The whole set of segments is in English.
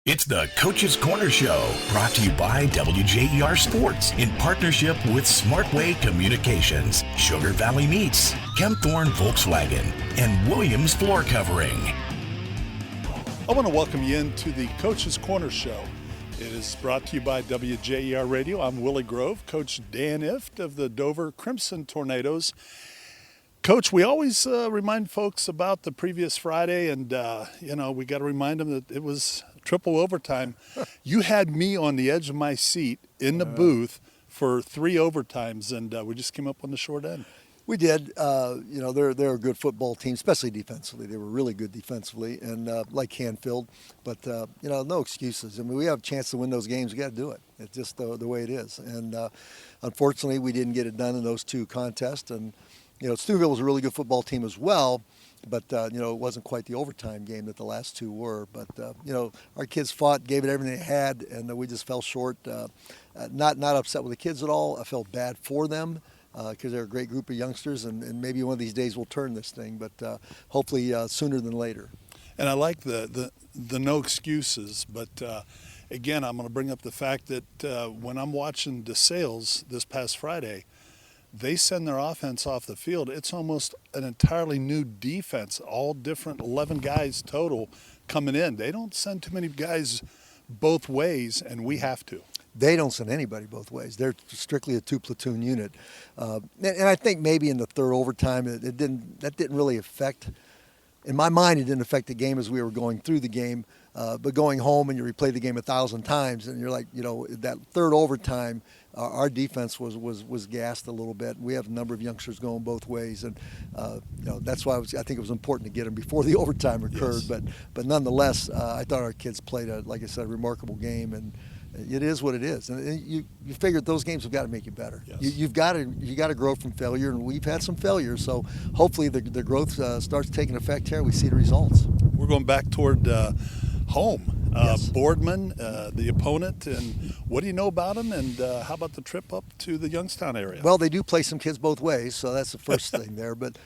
It's the Coach's Corner Show, brought to you by WJER Sports in partnership with Smartway Communications, Sugar Valley Meats, Kempthorne Volkswagen, and Williams Floor Covering. I want to welcome you into the Coach's Corner Show. It is brought to you by WJER Radio. I'm Willie Grove, Coach Dan Ifft of the Dover Crimson Tornadoes. Coach, we always remind folks about the previous Friday, and, we got to remind them that it was triple overtime. You had me on the edge of my seat in the booth for 3 overtimes, and we just came up on the short end. We did. They're a good football team, especially defensively. They were really good defensively, and like Canfield. But, no excuses. I mean, we have a chance to win those games. We got to do it. It's just the way it is. And unfortunately, we didn't get it done in those 2 contests. And, Steubenville was a really good football team as well. But, it wasn't quite the overtime game that the last 2 were. But, our kids fought, gave it everything they had, and we just fell short. Not upset with the kids at all. I felt bad for them because they're a great group of youngsters, and maybe one of these days we'll turn this thing, but hopefully sooner than later. And I like the no excuses, but again, I'm going to bring up the fact that when I'm watching DeSales this past Friday, they send their offense off the field. It's almost an entirely new defense, all different 11 guys total coming in. They don't send too many guys both ways, and we have to. They don't send anybody both ways. They're strictly a 2-platoon unit. And I think maybe in the third overtime, that didn't really affect, in my mind, it didn't affect the game as we were going through the game. But going home and you replay the game 1,000 times, and you're like, that third overtime, our defense was gassed a little bit. We have a number of youngsters going both ways, and that's why I think it was important to get them before the overtime occurred. Yes. But nonetheless, I thought our kids played a remarkable game, and it is what it is. And you figure those games have got to make you better. Yes. You got to grow from failure, and we've had some failures. So hopefully the growth starts taking effect here. We see the results. We're going back toward home. Yes. Boardman, the opponent, and what do you know about them? And how about the trip up to the Youngstown area? Well, they do play some kids both ways, so that's the first thing there. But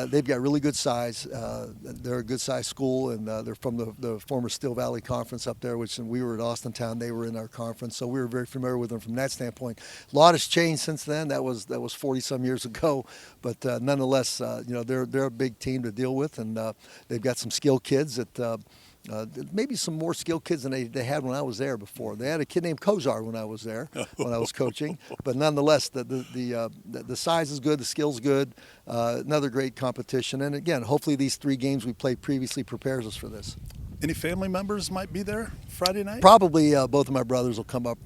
they've got really good size. They're a good size school, and they're from the former Steel Valley Conference up there, which we were at Austintown. They were in our conference, so we were very familiar with them from that standpoint. A lot has changed since then. That was 40-some years ago, but nonetheless, they're a big team to deal with, and they've got some skilled kids that. Maybe some more skilled kids than they had when I was there before. They had a kid named Kozar when I was there, when I was coaching. But nonetheless, the size is good, the skill's good. Another great competition. And again, hopefully these 3 games we played previously prepares us for this. Any family members might be there Friday night? Probably both of my brothers will come up.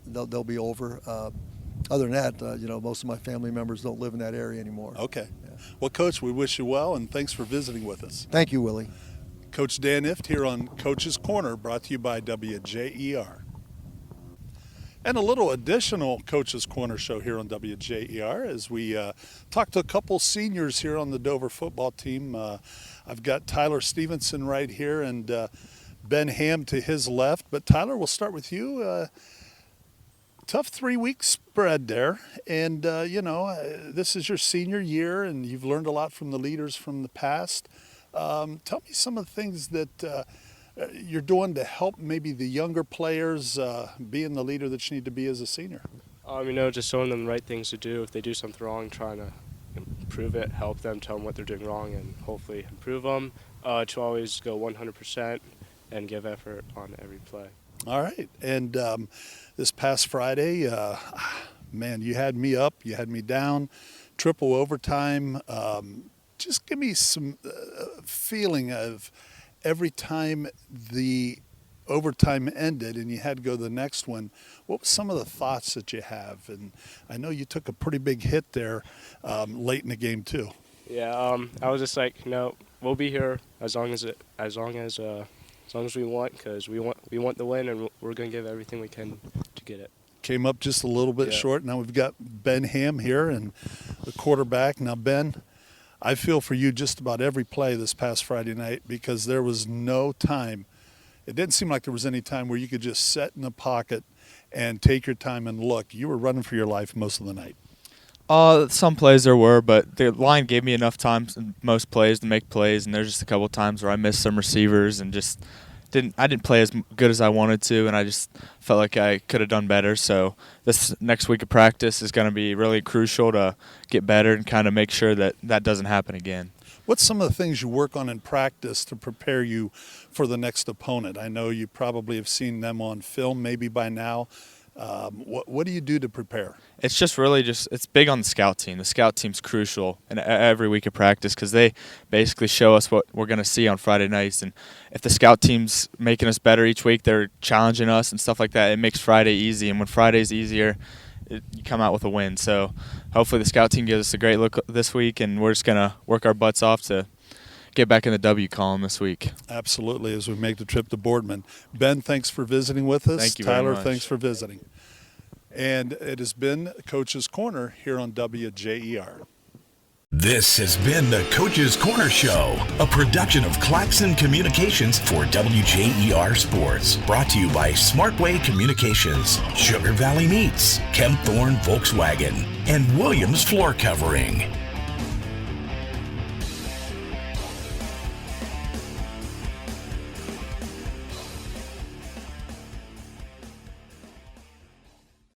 They'll be over. Other than that, most of my family members don't live in that area anymore. Okay. Yeah. Well, Coach, we wish you well, and thanks for visiting with us. Thank you, Willie. Coach Dan Ifft here on Coach's Corner, brought to you by WJER. And a little additional Coach's Corner show here on WJER as we talk to a couple seniors here on the Dover football team. I've got Tyler Stevenson right here and Ben Ham to his left. But Tyler, we'll start with you. Tough 3-week spread there. And, this is your senior year, and you've learned a lot from the leaders from the past. Tell me some of the things that you're doing to help maybe the younger players being the leader that you need to be as a senior. Just showing them the right things to do. If they do something wrong, trying to improve it, help them, tell them what they're doing wrong, and hopefully improve them. To always go 100% and give effort on every play. All right. And this past Friday, man, you had me up, you had me down, triple overtime. Just give me some feeling of every time the overtime ended and you had to go to the next one, what were some of the thoughts that you have? And I know you took a pretty big hit there late in the game too. Yeah, I was just like, we'll be here as long as we want, because we want the win, and we're going to give everything we can to get it. Came up just a little bit short. Now we've got Ben Ham here and the quarterback. Now, Ben, I feel for you just about every play this past Friday night because there was no time. It didn't seem like there was any time where you could just sit in the pocket and take your time and look. You were running for your life most of the night. Some plays there were, but the line gave me enough time in most plays to make plays, and there's just a couple times where I missed some receivers and just didn't play as good as I wanted to, and I just felt like I could have done better. So this next week of practice is going to be really crucial to get better and kind of make sure that that doesn't happen again. What's some of the things you work on in practice to prepare you for the next opponent? I know you probably have seen them on film maybe by now. What do you do to prepare? It's just really it's big on the scout team. The scout team's crucial in every week of practice because they basically show us what we're going to see on Friday nights. And if the scout team's making us better each week, they're challenging us and stuff like that, it makes Friday easy. And when Friday's easier, you come out with a win. So hopefully the scout team gives us a great look this week, and we're just going to work our butts off to get back in the W column this week. Absolutely, as we make the trip to Boardman. Ben, thanks for visiting with us. Thank you Tyler, very much. thanks for visiting. And it has been Coach's Corner here on WJER. This has been the Coach's Corner Show, a production of Claxon Communications for WJER Sports. Brought to you by Smartway Communications, Sugar Valley Meats, Kempthorne Volkswagen, and Williams Floor Covering.